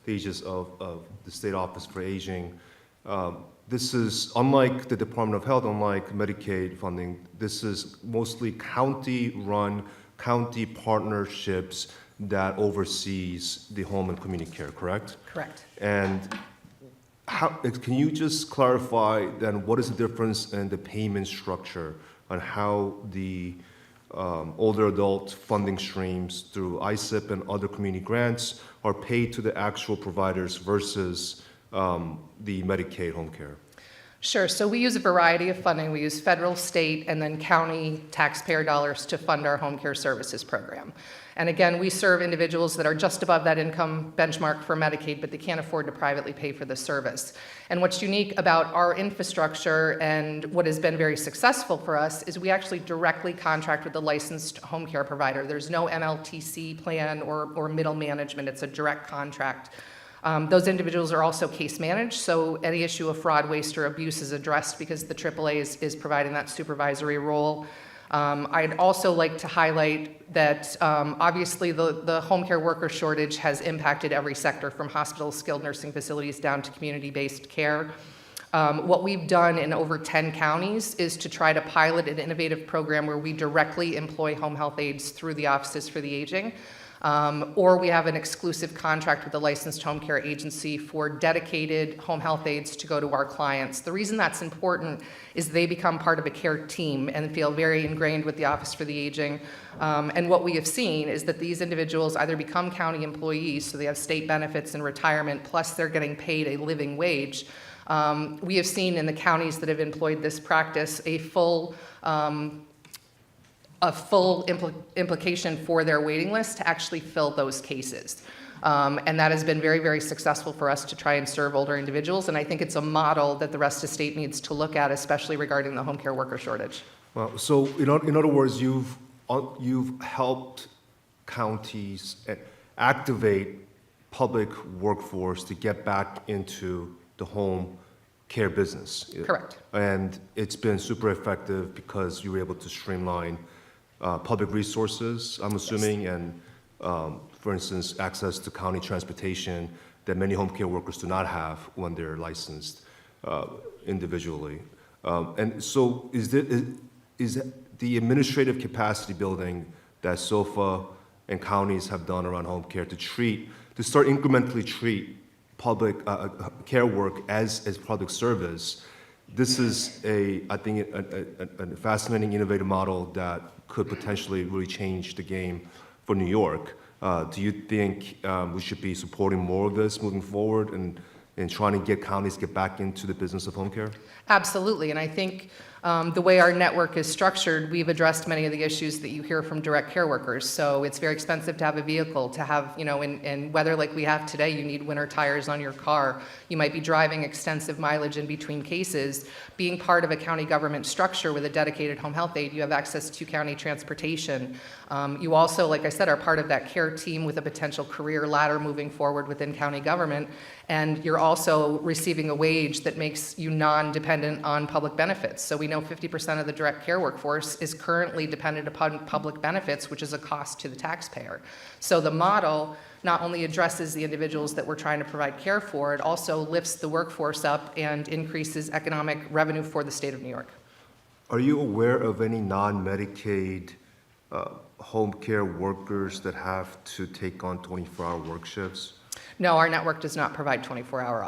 pages of the State Office for Aging. This is, unlike the Department of Health, unlike Medicaid funding, this is mostly county-run, county partnerships that oversees the home and community care, correct? Correct. And can you just clarify then what is the difference in the payment structure on how the older adult funding streams through ISIP and other community grants are paid to the actual providers versus the Medicaid home care? Sure. So we use a variety of funding. We use federal, state, and then county taxpayer dollars to fund our home care services program. And again, we serve individuals that are just above that income benchmark for Medicaid, but they can't afford to privately pay for the service. And what's unique about our infrastructure and what has been very successful for us is we actually directly contract with the licensed home care provider. There's no MLTC plan or middle management. It's a direct contract. Those individuals are also case managed, so any issue of fraud, waste, or abuse is addressed because the AAA is providing that supervisory role. I'd also like to highlight that obviously the home care worker shortage has impacted every sector from hospitals, skilled nursing facilities, down to community-based care. What we've done in over 10 counties is to try to pilot an innovative program where we directly employ home health aides through the Offices for the Aging. Or we have an exclusive contract with a licensed home care agency for dedicated home health aides to go to our clients. The reason that's important is they become part of a care team and feel very ingrained with the Office for the Aging. And what we have seen is that these individuals either become county employees, so they have state benefits and retirement, plus they're getting paid a living wage. We have seen in the counties that have employed this practice a full implication for their waiting list to actually fill those cases. And that has been very, very successful for us to try and serve older individuals. And I think it's a model that the rest of the state needs to look at, especially regarding the home care worker shortage. Well, so in other words, you've helped counties activate public workforce to get back into the home care business. Correct. And it's been super effective because you were able to streamline public resources, I'm assuming, yes. And for instance, access to county transportation that many home care workers do not have when they're licensed individually. And so is the administrative capacity building that SOFA and counties have done around home care to start incrementally treat public care work as public service? This is I think, a fascinating, innovative model that could potentially really change the game for New York. Do you think we should be supporting more of this moving forward and trying to get counties to get back into the business of home care? Absolutely, and I think the way our network is structured, we've addressed many of the issues that you hear from direct care workers. So it's very expensive to have a vehicle, to have, in weather like we have today, you need winter tires on your car. You might be driving extensive mileage in between cases. Being part of a county government structure with a dedicated home health aide, you have access to county transportation. You also, like I said, are part of that care team with a potential career ladder moving forward within county government. And you're also receiving a wage that makes you non-dependent on public benefits. So we know 50% of the direct care workforce is currently dependent upon public benefits, which is a cost to the taxpayer. So the model not only addresses the individuals that we're trying to provide care for, it also lifts the workforce up and increases economic revenue for the state of New York. Are you aware of any non-Medicaid home care workers that have to take on 24-hour work shifts? No, our network does not provide 24-hour